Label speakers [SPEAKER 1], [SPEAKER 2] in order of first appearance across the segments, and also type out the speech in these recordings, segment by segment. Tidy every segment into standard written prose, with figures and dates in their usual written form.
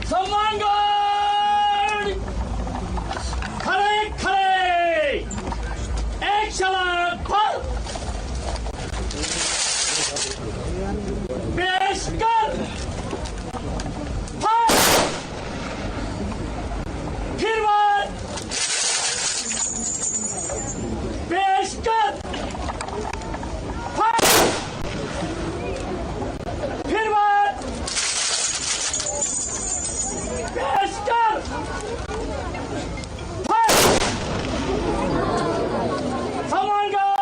[SPEAKER 1] सम्मानगड खरे खरे एक शलाक फल पेश कर फल फिरवाद पेश कर फल फिरवाद पेश कर फल सम्मानगड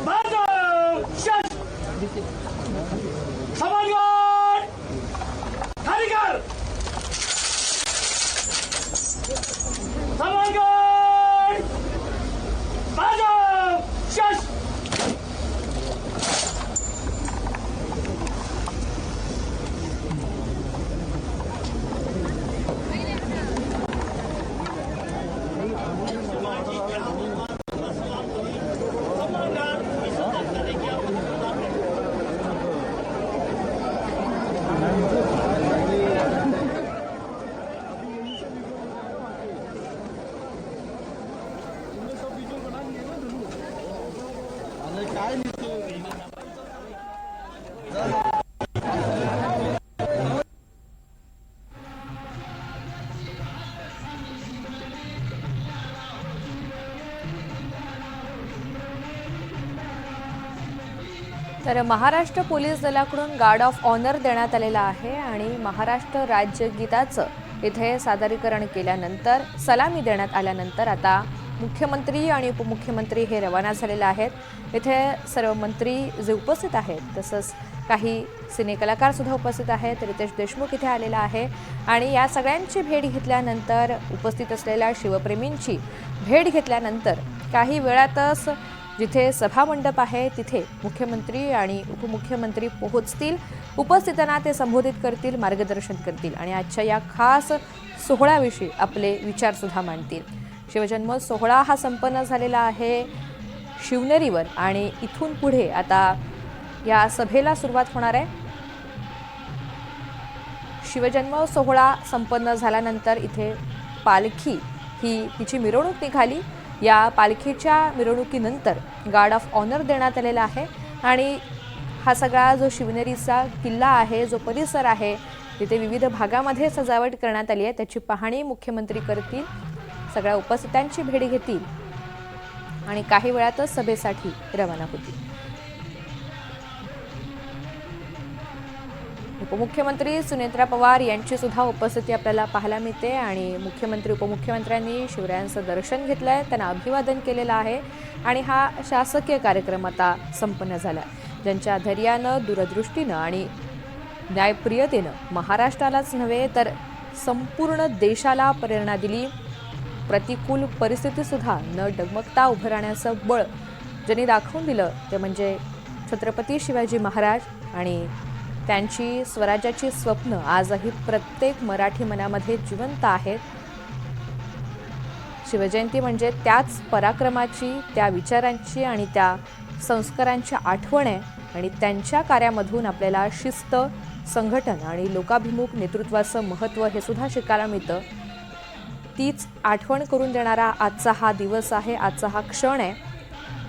[SPEAKER 1] बाजू शश सम्मानगड कारीगर सम्मानगड बाजू शश
[SPEAKER 2] तर महाराष्ट्र पोलीस दलाकडून गार्ड ऑफ ऑनर देण्यात आलेला आहे आणि महाराष्ट्र राज्य गीताचं इथे सादरीकरण केल्यानंतर सलामी देण्यात आल्यानंतर आता मुख्यमंत्री आणि उपमुख्यमंत्री हे रवाना झालेले आहेत। इथे सर्व मंत्री जे उपस्थित आहेत तसंच काही सिने कलाकार सुद्धा उपस्थित आहेत। रितेश देशमुख इथे आलेला आहे आणि या सगळ्यांची भेट घेतल्यानंतर उपस्थित असलेल्या शिवप्रेमींची भेट घेतल्यानंतर काही वेळातच जिथे सभामंडप आहे तिथे मुख्यमंत्री आणि उपमुख्यमंत्री पोहोचतील। उपस्थितांना ते संबोधित करतील, मार्गदर्शन करतील आणि आजच्या या खास सोहळ्याविषयी आपले विचार सुद्धा मांडतील। शिवजन्म सोहळा हा संपन्न झालेला आहे शिवनेरीवर आणि इथून पुढे आता या सभेला सुरुवात होणार आहे। शिवजन्म सोहळा संपन्न झाल्यानंतर इथे पालखी ही तिची मिरवणूक निघाली। या पालखीच्या मिरवणुकीनंतर गार्ड ऑफ ऑनर देण्यात आलेला आहे आणि हा सगळा जो शिवनेरीचा किल्ला आहे, जो परिसर आहे, तिथे विविध भागामध्ये सजावट करण्यात आली आहे, त्याची पाहणी मुख्यमंत्री करतील, सगळ्या उपस्थितांची भेट घेतील आणि काही वेळातच सभेसाठी रवाना होतील। उपमुख्यमंत्री सुनेत्रा पवार यांची सुद्धा उपस्थिती आपल्याला पाहायला मिळते आणि मुख्यमंत्री उपमुख्यमंत्र्यांनी शिवरायांचं दर्शन घेतलंय, त्यांना अभिवादन केलेलं आहे आणि हा शासकीय कार्यक्रम आता संपन्न झाला। ज्यांच्या धैर्यानं, दूरदृष्टीनं आणि न्यायप्रियतेनं महाराष्ट्रालाच नव्हे तर संपूर्ण देशाला प्रेरणा दिली। प्रतिकूल परिस्थितीसुद्धा न डगमगता उभं राहण्याचं बळ ज्यांनी दाखवून दिलं ते म्हणजे छत्रपती शिवाजी महाराज आणि त्यांची स्वराज्याची स्वप्न आजही प्रत्येक मराठी मनामध्ये जिवंत आहेत। शिवजयंती म्हणजे त्याच पराक्रमाची, त्या विचारांची आणि त्या संस्कारांची आठवण आहे आणि त्यांच्या कार्यामधून आपल्याला शिस्त, संघटन आणि लोकाभिमुख नेतृत्वाचं महत्त्व हे सुद्धा शिकायला मिळतं। तीच आठवण करून देणारा आजचा हा दिवस आहे, आजचा हा क्षण आहे।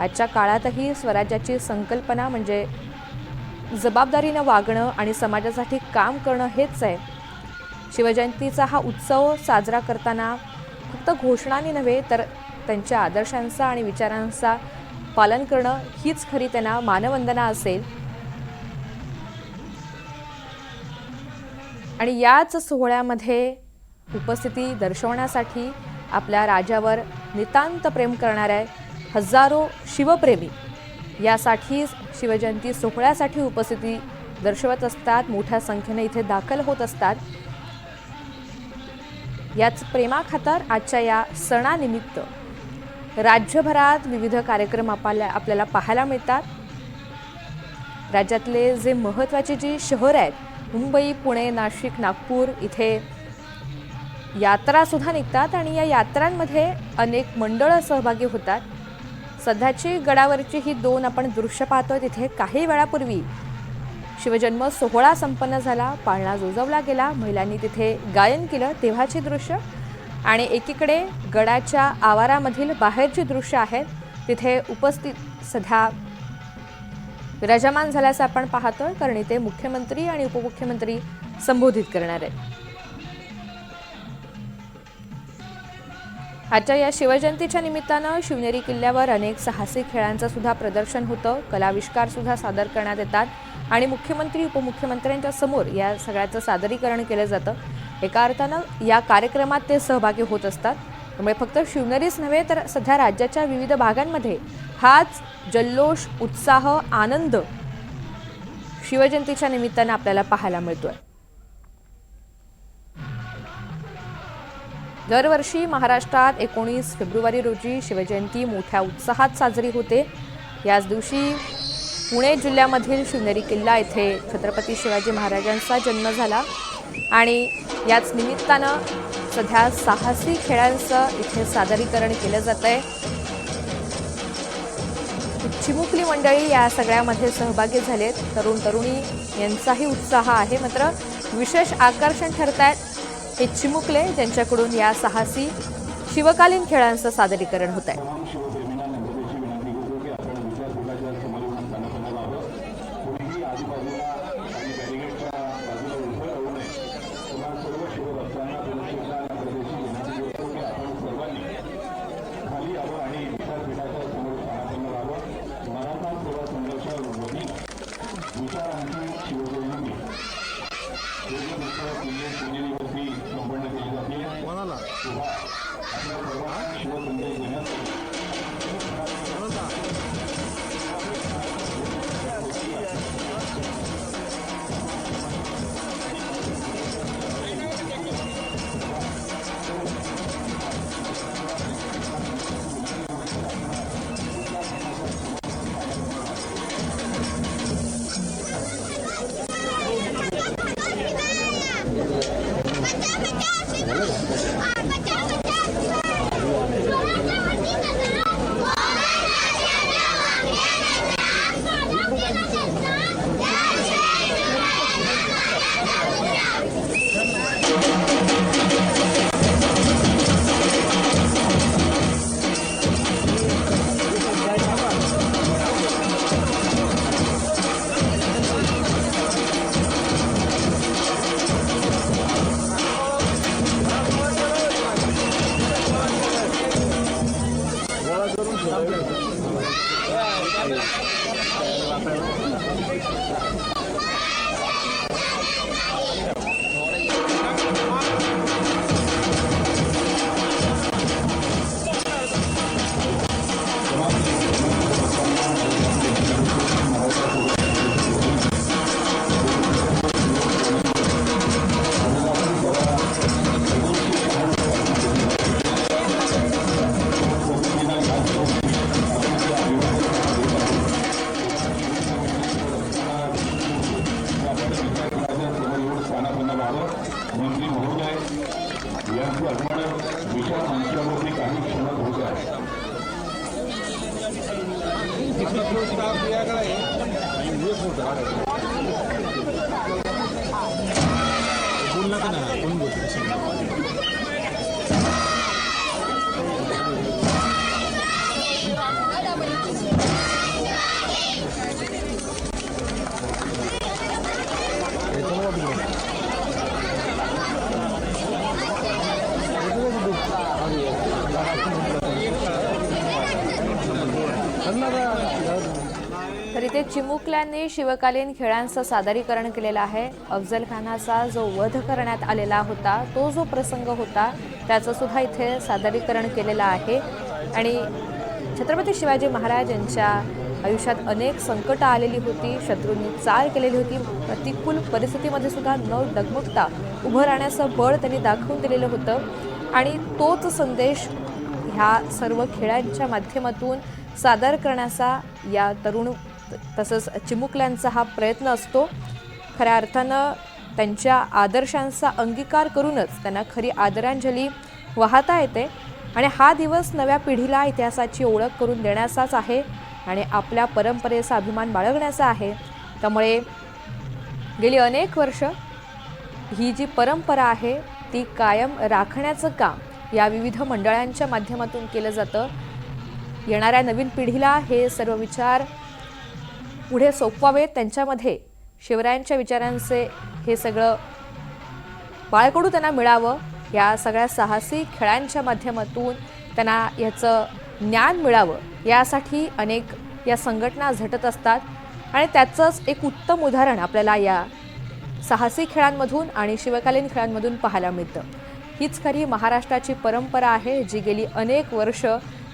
[SPEAKER 2] आजच्या काळातही स्वराज्याची संकल्पना म्हणजे जबाबदारीनं वागणं आणि समाजासाठी काम करणं हेच आहे। शिवजयंतीचा हा उत्सव साजरा करताना फक्त घोषणांनी नव्हे तर त्यांच्या आदर्शांचा आणि विचारांचा पालन करणं हीच खरी त्यांना मानवंदना असेल। आणि याच सोहळ्यामध्ये उपस्थिती दर्शवण्यासाठी आपल्या राजावर नितांत प्रेम करणारे हजारो शिवप्रेमी यासाठी शिवजयंती सोहळ्यासाठी उपस्थिती दर्शवत असतात, मोठ्या संख्येने इथे दाखल होत असतात। याच प्रेमाखातर आजच्या या सणानिमित्त राज्यभरात विविध कार्यक्रम आपल्याला पाहायला मिळतात। राज्यातले जे महत्त्वाचे जी शहर आहेत मुंबई, पुणे, नाशिक, नागपूर इथे यात्रा सुद्धा निघतात आणि या यात्रांमध्ये अनेक मंडळं सहभागी होतात। सध्याची गडावरची ही दोन आपण दृश्य पाहतोय तिथे काही वेळापूर्वी शिवजन्म सोहळा संपन्न झाला, पाळणा जोजवला गेला, महिलांनी तिथे गायन केलं तेव्हाची दृश्य आणि एकीकडे गडाच्या आवारामधील बाहेरची दृश्य आहेत, तिथे उपस्थित सध्या विराजमान झाल्याचं आपण पाहतोय, कारण इथे मुख्यमंत्री आणि उपमुख्यमंत्री संबोधित करणार आहेत। आजच्या या शिवजयंतीच्या निमित्तानं शिवनेरी किल्ल्यावर अनेक साहसी खेळांचं सुद्धा प्रदर्शन होतं, कलाविष्कार सुद्धा सादर करण्यात येतात आणि मुख्यमंत्री उपमुख्यमंत्र्यांच्या समोर या सगळ्याचं सादरीकरण केलं जातं। एका अर्थानं या कार्यक्रमात ते सहभागी होत असतात, त्यामुळे फक्त शिवनेरीच नव्हे तर सध्या राज्याच्या विविध भागांमध्ये हाच जल्लोष, उत्साह, आनंद शिवजयंतीच्या निमित्तानं आपल्याला पाहायला मिळतोय। दरवर्षी महाराष्ट्रात 19 फेब्रुवारी रोजी शिवजयंती मोठ्या उत्साहात साजरी होते। याच दिवशी पुणे जिल्ह्यामधील शिवनेरी किल्ला येथे छत्रपती शिवाजी महाराजांचा जन्म झाला आणि याच निमित्तानं सध्या साहसी खेळांचं इथे सादरीकरण केलं जातंय। चिमुकली मंडळी या सगळ्यामध्ये सहभागी झालेत, तरुण तरुणी यांचाही उत्साह आहे, मात्र विशेष आकर्षण ठरतायत हे चिमुकले ज्यांच्याकडून या साहसी शिवकालीन खेळांचं सादरीकरण होत आहे।
[SPEAKER 3] मंत्री महोदय यांची आगमन विशाल मंचावरती काही क्षणात होत आहे।
[SPEAKER 2] तर इथे चिमुकल्यांनी शिवकालीन खेळांचं सादरीकरण केलेलं आहे। अफजल खानाचा जो वध करण्यात आलेला होता तो जो प्रसंग होता त्याचं सुद्धा इथे सादरीकरण केलेलं आहे आणि छत्रपती शिवाजी महाराज यांच्या आयुष्यात अनेक संकट आलेली होती, शत्रूंनी चाल केलेली होती, प्रतिकूल परिस्थितीमध्ये सुद्धा न डगमगता उभं राहण्याचं बळ त्यांनी दाखवून दिलेलं होतं आणि तोच संदेश ह्या सर्व खेळांच्या माध्यमातून सादर करण्याचा या तरुण तसंच चिमुकल्यांचा हा प्रयत्न असतो। खऱ्या अर्थानं त्यांच्या आदर्शांचा अंगीकार करूनच त्यांना खरी आदरांजली वाहता येते आणि हा दिवस नव्या पिढीला इतिहासाची ओळख करून देण्याचाच आहे आणि आपल्या परंपरेचा अभिमान बाळगण्याचा आहे। त्यामुळे गेली अनेक वर्ष ही जी परंपरा आहे ती कायम राखण्याचं काम या विविध मंडळांच्या माध्यमातून केलं जातं. येणाऱ्या नवीन पिढीला हे सर्व विचार पुढे सोपवावेत, त्यांच्यामध्ये शिवरायांच्या विचारांचे हे सगळं बाळकडू त्यांना मिळावं, या सगळ्या साहसी खेळांच्या माध्यमातून त्यांना याचं ज्ञान मिळावं, यासाठी अनेक या संघटना झटत असतात. आणि त्याचंच एक उत्तम उदाहरण आपल्याला या साहसी खेळांमधून आणि शिवकालीन खेळांमधून पाहायला मिळतं. हीच खरी महाराष्ट्राची परंपरा आहे, जी गेली अनेक वर्ष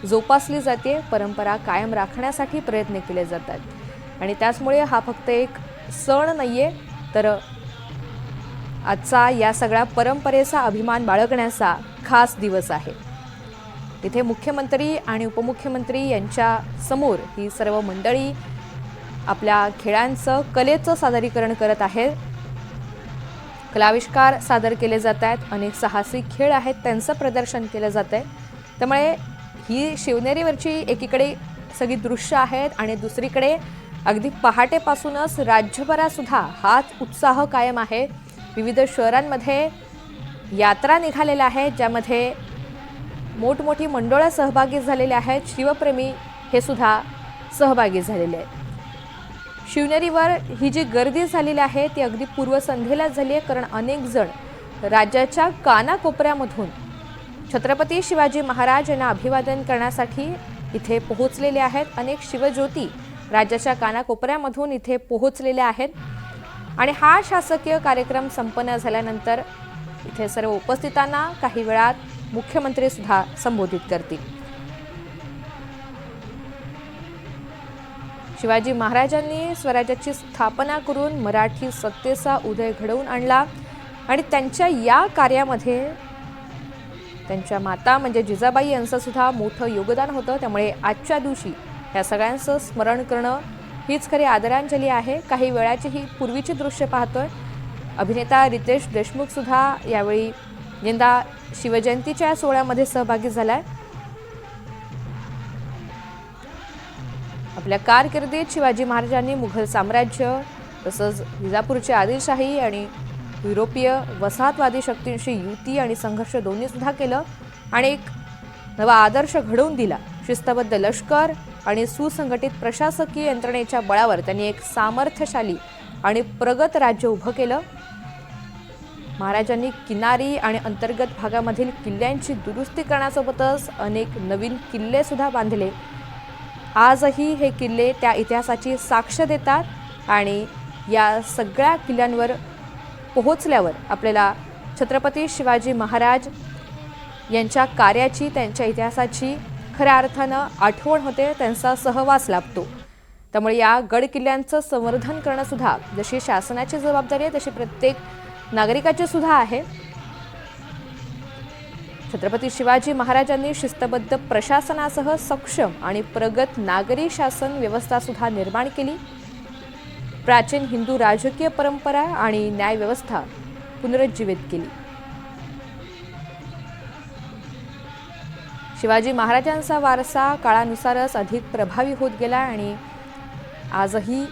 [SPEAKER 2] जोपासली जाते. परंपरा कायम राखण्यासाठी प्रयत्न केले जातात आणि त्याचमुळे हा फक्त एक सण नाहीये, तर आजचा या सगळ्या परंपरेचा अभिमान बाळगण्याचा खास दिवस आहे. इथे मुख्यमंत्री आणि उपमुख्यमंत्री यांच्या समोर ही सर्व मंडळी आपल्या खेळांचं कलेचं सादरीकरण करत आहेत. कलाविष्कार सादर केले जात आहेत, अनेक साहसी खेळ आहेत त्यांचं प्रदर्शन केलं जात आहे. त्यामुळे ही शिवनेरीवरची एकीकडे सगळी दृश्य आहेत आणि दुसरीकडे अगदी पहाटेपासूनच राज्यभरात सुद्धा हाच उत्साह कायम आहे. विविध शहरांमध्ये यात्रा निघालेल्या आहेत, ज्यामध्ये मोठमोठी मंडळं सहभागी झालेले आहेत. शिवप्रेमी हे सुद्धा सहभागी झालेले आहेत. शिवनेरीवर ही जी गर्दी झालेली आहे ती अगदी पूर्वसंध्येला झाली आहे, कारण अनेक जण राज्याच्या कानाकोपऱ्यामधून छत्रपती शिवाजी महाराज यांना अभिवादन करण्यासाठी इथे पोहोचलेले आहेत. अनेक शिवज्योती राज्याच्या कानाकोपऱ्यामधून इथे पोहोचलेल्या आहेत आणि हा शासकीय कार्यक्रम संपन्न झाल्यानंतर इथे सर्व उपस्थितांना काही वेळात मुख्यमंत्री सुद्धा संबोधित करतील. शिवाजी महाराजांनी स्वराज्याची स्थापना करून मराठी सत्तेचा उदय घडवून आणला आणि त्यांच्या या कार्यामध्ये त्यांच्या माता म्हणजे जिजाबाई यांचं सुद्धा मोठं योगदान होतं. त्यामुळे आजच्या दिवशी या सगळ्यांचं स्मरण करणं हीच खरी आदरांजली आहे. काही वेळाची ही पूर्वीची दृश्य पाहतोय. अभिनेता रितेश देशमुख सुद्धा यावेळी यंदा शिवजयंतीच्या सोहळ्यामध्ये सहभागी झालाय. आपल्या कारकिर्दीत शिवाजी महाराजांनी मुघल साम्राज्य तसंच विजापूरची आदिलशाही आणि युरोपीय वसाहतवादी शक्तींशी युती आणि संघर्ष दोन्ही सुद्धा केलं आणि एक नवा आदर्श घडवून दिला. शिस्तबद्ध लष्कर आणि सुसंघटित प्रशासकीय यंत्रणेच्या बळावर त्यांनी एक सामर्थ्यशाली आणि प्रगत राज्य उभं केलं. महाराजांनी किनारी आणि अंतर्गत भागामधील किल्ल्यांची दुरुस्ती करण्यासोबतच अनेक नवीन किल्ले सुद्धा बांधले. आजही हे किल्ले त्या इतिहासाची साक्ष देतात आणि या सगळ्या किल्ल्यांवर पोहोचल्यावर आपल्याला छत्रपती शिवाजी महाराज यांच्या कार्याची, त्यांच्या इतिहासाची खऱ्या अर्थानं आठवण होते, त्यांचा सहवास लाभतो. त्यामुळे या गड किल्ल्यांचं संवर्धन करणं सुद्धा जशी शासनाची जबाबदारी आहे तशी प्रत्येक नागरिकाची सुद्धा आहे. छत्रपती शिवाजी महाराजांनी शिस्तबद्ध प्रशासनासह सक्षम आणि प्रगत नागरी शासन व्यवस्था सुद्धा निर्माण केली. प्राचीन हिंदू राजकीय परंपरा आणि न्यायव्यवस्था पुनरुज्जीवित केली. शिवाजी महाराजांचा वारसा काळानुसारच अधिक प्रभावी होत गेला आणि आजही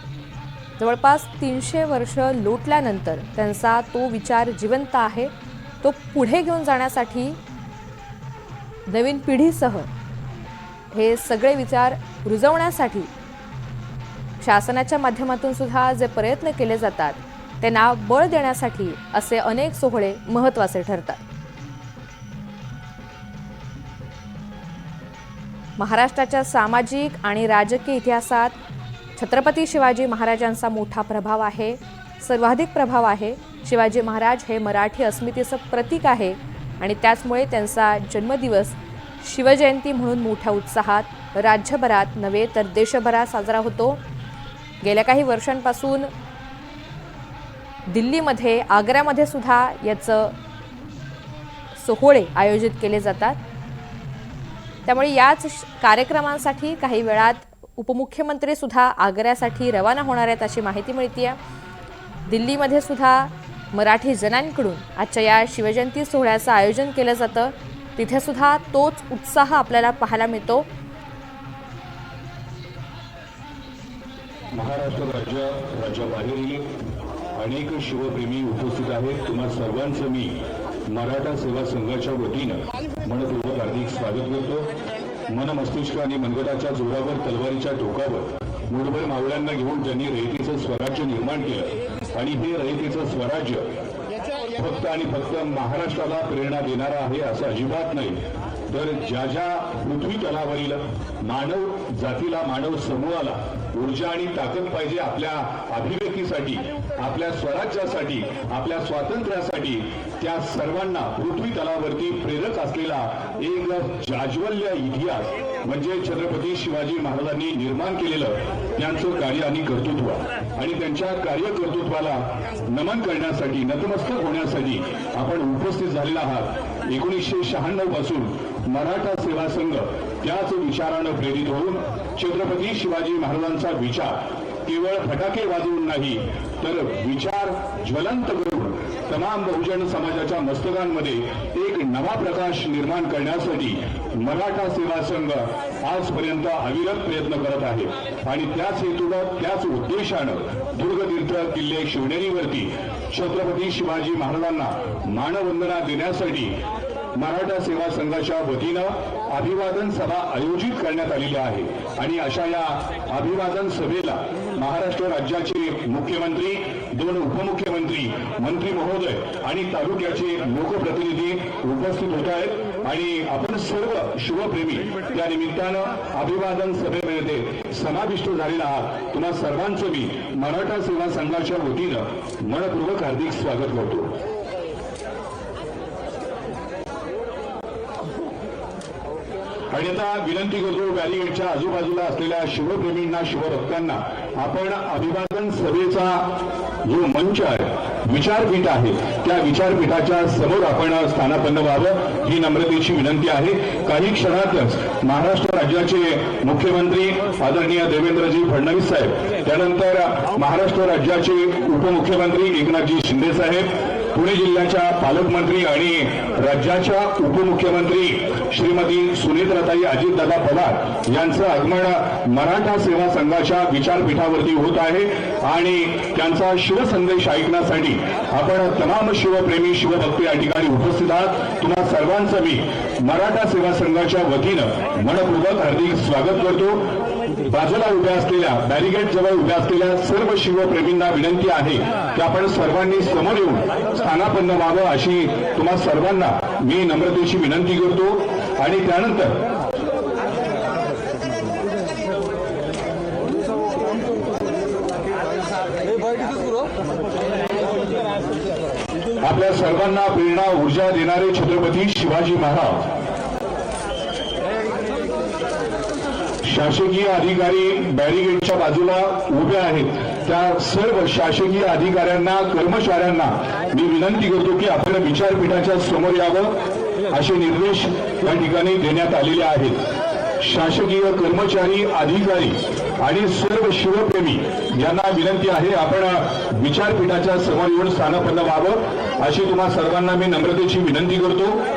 [SPEAKER 2] जवळपास 300 वर्ष लोटल्यानंतर त्यांचा तो विचार जिवंत आहे. तो पुढे घेऊन जाण्यासाठी नवीन पिढीसह हे सगळे विचार रुजवण्यासाठी शासनाच्या माध्यमातून सुद्धा जे प्रयत्न केले जातात त्यांना बळ देण्यासाठी असे अनेक सोहळे महत्त्वाचे ठरतात. महाराष्ट्राच्या सामाजिक आणि राजकीय इतिहासात छत्रपती शिवाजी महाराजांचा मोठा प्रभाव आहे, सर्वाधिक प्रभाव आहे. शिवाजी महाराज हे मराठी अस्मितेचं प्रतीक आहे आणि त्याचमुळे त्यांचा जन्मदिवस शिवजयंती म्हणून मोठ्या उत्साहात राज्यभरात नव्हे तर देशभरात साजरा होतो. गेल्या काही वर्षांपासून दिल्लीमध्ये, आग्र्यामध्ये सुद्धा याचं सोहळे आयोजित केले जातात. त्यामुळे याच कार्यक्रमांसाठी काही वेळात उपमुख्यमंत्री सुद्धा आग्र्यासाठी रवाना होणार आहेत अशी माहिती मिळते. दिल्लीमध्ये सुद्धा मराठी जनांकडून आजच्या या शिवजयंती सोहळ्याचं आयोजन केलं जातं. तिथे सुद्धा तोच उत्साह आपल्याला पाहायला मिळतो.
[SPEAKER 3] महाराष्ट्र राज्याबाहेरही अनेक शिवप्रेमी उपस्थित आहेत. तुम्हा सर्वांचं मी मराठा सेवा संघाच्या वतीनं मनपूर्वक हार्दिक स्वागत करतो. मन मस्तिष्क आणि मनगटाच्या जोरावर तलवारीच्या टोकावर मुठभर मावळ्यांना घेऊन त्यांनी रयतेचं स्वराज्य निर्माण केलं आणि हे रयतेचं स्वराज्य फक्त आणि फक्त महाराष्ट्राला प्रेरणा देणारा आहे असं अजिबात नाही, तर ज्या ज्या पृथ्वी तलावरील मानव जातीला, मानव समूहाला ऊर्जा आणि ताकद पाहिजे आपल्या अभिव्यक्तीसाठी, आपल्या स्वराज्यासाठी, आपल्या स्वातंत्र्यासाठी, त्या सर्वांना पृथ्वी तलावरती प्रेरक असलेला एक जाज्वल्य इतिहास म्हणजे छत्रपती शिवाजी महाराजांनी निर्माण केलेलं त्यांचं कार्य आणि कर्तृत्व, आणि त्यांच्या कार्यकर्तृत्वाला नमन करण्यासाठी, नतमस्तक होण्यासाठी आपण उपस्थित झालेला आहात. 1996 पासून मराठा सेवा संघ त्याच विचारानं प्रेरित होऊन छत्रपती शिवाजी महाराजांचा विचार केवळ फटाके वाजवून नाही, तर विचार ज्वलंत करून तमाम बहुजन समाजाच्या मस्तकांमध्ये एक नवा प्रकाश निर्माण करण्यासाठी मराठा सेवा संघ आजपर्यंत अविरत प्रयत्न करत आहे. आणि त्याच हेतूनं, त्याच उद्देशानं दुर्गतीर्थ किल्ले शिवनेरीवरती छत्रपती शिवाजी महाराजांना मानवंदना देण्यासाठी मराठा सेवा संघाच्या वतीनं अभिवादन सभा आयोजित करण्यात आलेली आहे. आणि अशा या अभिवादन सभेला महाराष्ट्र राज्याचे मुख्यमंत्री, 2 उपमुख्यमंत्री, मंत्री महोदय आणि तालुक्याचे लोकप्रतिनिधी उपस्थित होत आहेत. आणि आपण सर्व शिवप्रेमी त्या निमित्तानं अभिवादन सभेमध्ये समाविष्ट झालेला आहात. तुम्हा सर्वांचं मी मराठा सेवा संघाच्या वतीनं मनपूर्वक हार्दिक स्वागत करतो. आणि आता विनंती करतो, बॅरिगेटच्या आजूबाजूला असलेल्या शिवप्रेमींना, शिवभक्तांना आपण अभिवादन सभेचा जो मंच आहे, विचारपीठ आहे, त्या विचारपीठाच्या समोर आपण स्थानापन्न व्हावं ही नम्रतेची विनंती आहे. काही क्षणातच महाराष्ट्र राज्याचे मुख्यमंत्री आदरणीय देवेंद्रजी फडणवीस साहेब, त्यानंतर महाराष्ट्र राज्याचे उपमुख्यमंत्री एकनाथजी शिंदे साहेब, पुणे जिल्ह्याच्या पालकमंत्री आणि राज्याच्या उपमुख्यमंत्री श्रीमती सुनेत्राताई अजितदादा पवार यांचं आगमन मराठा सेवा संघाच्या विचारपीठावरती होत आहे. आणि त्यांचा शिवसंदेश ऐकण्यासाठी आपण तमाम शिवप्रेमी, शिवभक्त या ठिकाणी उपस्थित आहात. तुम्हा सर्वांचं मी मराठा सेवा संघाच्या वतीनं मनपूर्वक हार्दिक स्वागत करतो. बाजूला उभ्या असलेल्या, बॅरिगेट जवळ उभ्या असलेल्या सर्व शिवप्रेमींना विनंती आहे की आपण सर्वांनी समोर येऊन स्थानापन्न व्हावं अशी तुम्हा सर्वांना मी नम्रतेची विनंती करतो. आणि त्यानंतर आपल्या सर्वांना प्रेरणा, ऊर्जा देणारे छत्रपती शिवाजी महाराज, शासकीय अधिकारी बॅरिगेटच्या बाजूला उभे आहेत. त्या सर्व शासकीय अधिकाऱ्यांना, कर्मचाऱ्यांना मी विनंती करतो की आपण विचारपीठाच्या समोर यावं असे निर्देश या ठिकाणी देण्यात आलेले आहेत. शासकीय कर्मचारी, अधिकारी आणि सर्व शिवप्रेमी यांना विनंती आहे आपण विचारपीठाच्या समोर येऊन स्थानापन्न व्हावं अशी तुम्हा सर्वांना मी नम्रतेची विनंती करतो.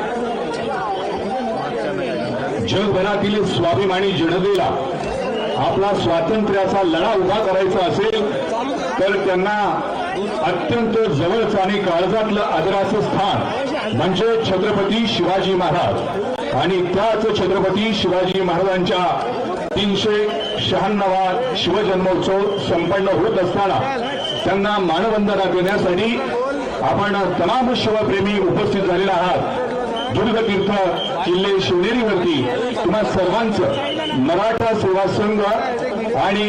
[SPEAKER 3] जगभरातील स्वाभिमानी जनतेला आपला स्वातंत्र्याचा लढा उभा करायचा असेल तर त्यांना अत्यंत जवळचं आणि काळजातलं आदराचं स्थान म्हणजे छत्रपती शिवाजी महाराज. आणि त्याच छत्रपती शिवाजी महाराजांच्या 396वा शिवजन्मोत्सव संपन्न होत असताना त्यांना मानवंदना देण्यासाठी आपण तमाम शिवप्रेमी उपस्थित झालेला आहात. दुर्गतीर्थ किल्ले शिवनेरीवरती तुम्हा सर्वांचं मराठा सेवा संघ आणि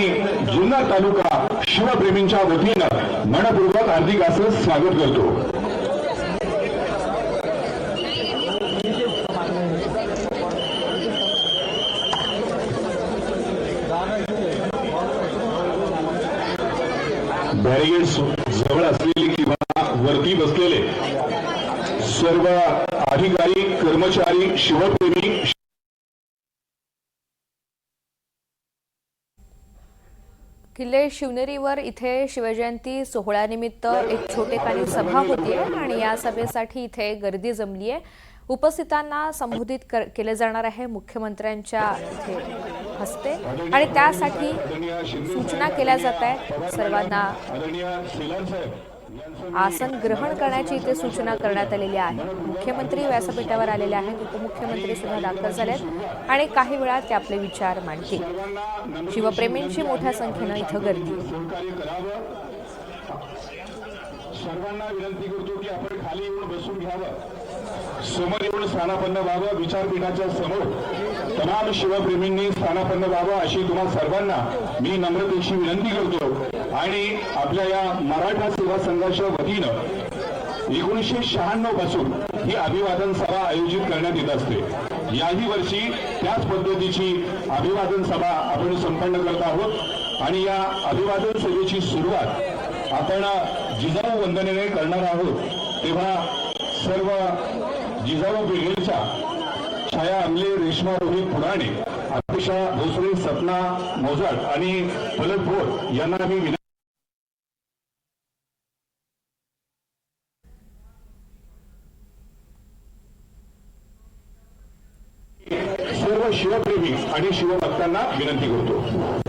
[SPEAKER 3] जुन्नर तालुका शिवप्रेमींच्या वतीनं मनपूर्वक हार्दिक असं स्वागत करतो. बॅरिगेड जवळ असलेली किंवा वरती बसलेले सर्व अधिकारी, कर्मचारी, शिवप्रेमी,
[SPEAKER 2] किल्ले शिवनेरीवर इथे शिवजयंती सोहळ्यानिमित्त एक छोटेखानी सभा होतीये आणि या सभेसाठी इथे गर्दी जमली आहे. उपस्थितांना संबोधित केले जाणार आहे मुख्यमंत्र्यांच्या हस्ते आणि त्यासाठी सूचना केल्या जात आहेत सर्वांना. आसन ग्रहण करण्याची इथे सूचना करण्यात आलेली आहे। मुख्यमंत्री व्यासपीठावर आलेले आहेत, उपमुख्यमंत्री सुद्धा दाखल झालेत आणि काही वेळात ते आपले विचार मांडतील। शिवप्रेमींची मोठ्या संख्येने इथं गर्दी
[SPEAKER 3] सर्वांना विनंती करतो की आपण खाली येऊन बसून घ्यावं, समोर येऊन स्थानापन्न व्हावं। विचारपीठाच्या समोर तमाम शिवप्रेमींनी स्थानापन्न व्हावं अशी तुम्हा सर्वांना मी नम्रतेची विनंती करतो। आणि आपल्या या मराठा सेवा संघाच्या वतीनं 1996 पासून ही अभिवादन सभा आयोजित करण्यात येत असते। याही वर्षी त्याच पद्धतीची अभिवादन सभा आपण संपन्न करत आहोत आणि या अभिवादन सभेची सुरुवात आपण जिजाऊ वंदनेने करणार आहोत। तेव्हा सर्व जिजाऊ ब्रिगेडच्या छाया आमले, रेश्मा रोहित पुराणे, अपेक्षा भोसले, सपना मोजाट आणि पलक भोर यांना मी सर्व शिवप्रेमी आणि शिवभक्तांना विनंती करतो।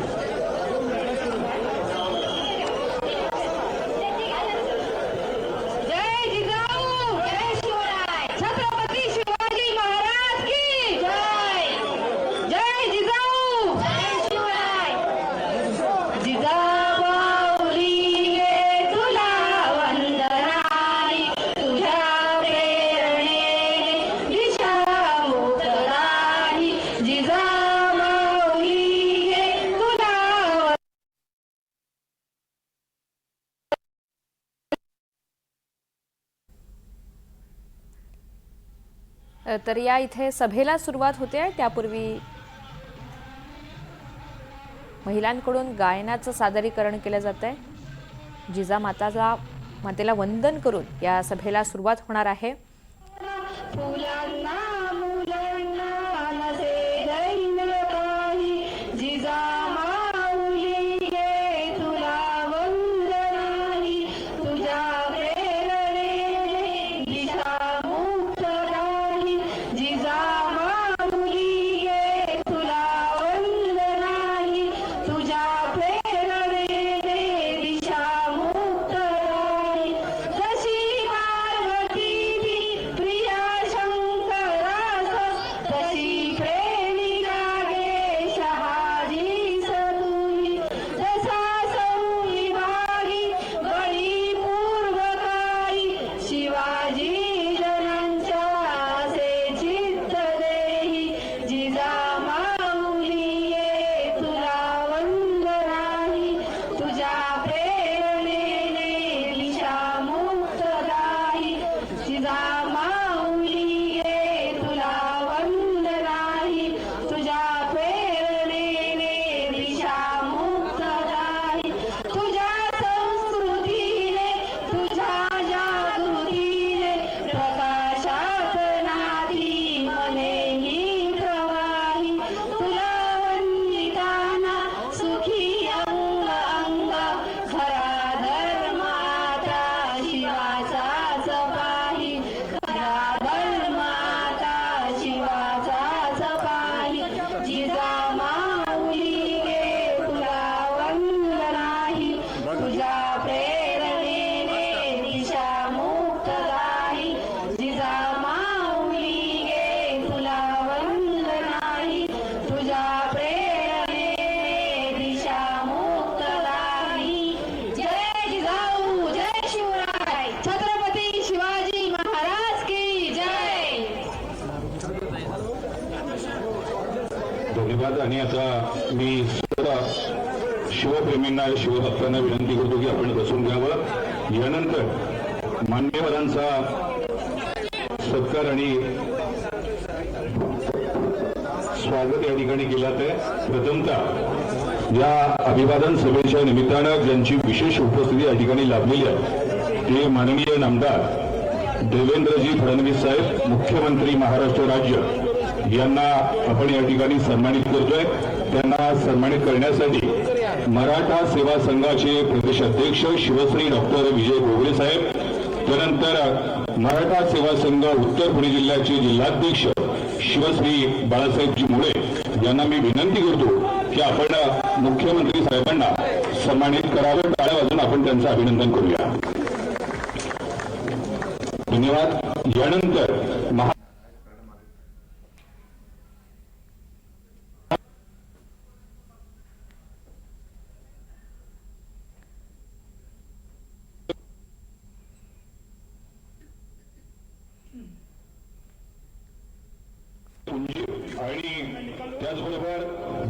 [SPEAKER 2] तर या इथे सभेला सुरुवात होते। त्यापूर्वी महिलांकडून गायनाचं सादरीकरण केलं जातंय। मातेला वंदन करून या सभेला सुरुवात होणार आहे। धन्यवाद। आणि आता मी सर्व शिवप्रेमींना, शिवभक्तांना विनंती करतो की आपण बसून घ्यावं। यानंतर मान्यवरांचा सत्कार आणि स्वागत या ठिकाणी केलं आहे। प्रथमतः या अभिवादन सभेच्या निमित्तानं ज्यांची विशेष उपस्थिती या ठिकाणी लाभलेली आहे ते माननीय नामदार देवेंद्रजी फडणवीस साहेब, मुख्यमंत्री महाराष्ट्र राज्य यांना आपण या ठिकाणी सन्मानित करतोय। त्यांना सन्मानित करण्यासाठी मराठा सेवा संघाचे प्रदेश अध्यक्ष शिवश्री डॉक्टर विजय गोगले साहेब, त्यानंतर मराठा सेवा संघ उत्तर पुणे जिल्ह्याचे जिल्हाध्यक्ष शिवश्री बाळासाहेबजी मुळे यांना मी विनंती करतो की आपण मुख्यमंत्री साहेबांना सन्मानित करावं। टाळ्या वाजवून आपण त्यांचं अभिनंदन करूया।
[SPEAKER 3] धन्यवाद. यानंतर आणि त्याचबरोबर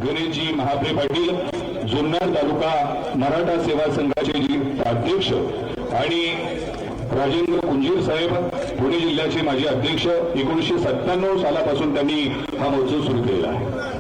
[SPEAKER 3] गणेशजी महाप्रे पाटील, जुन्नर तालुका मराठा सेवा संघाचे अध्यक्ष, आणि राजेंद्र कुंजीर साहेब, पुणे जिल्ह्याचे माजी अध्यक्ष. 1997 सालापासून त्यांनी हा महोत्सव सुरू केलेला आहे.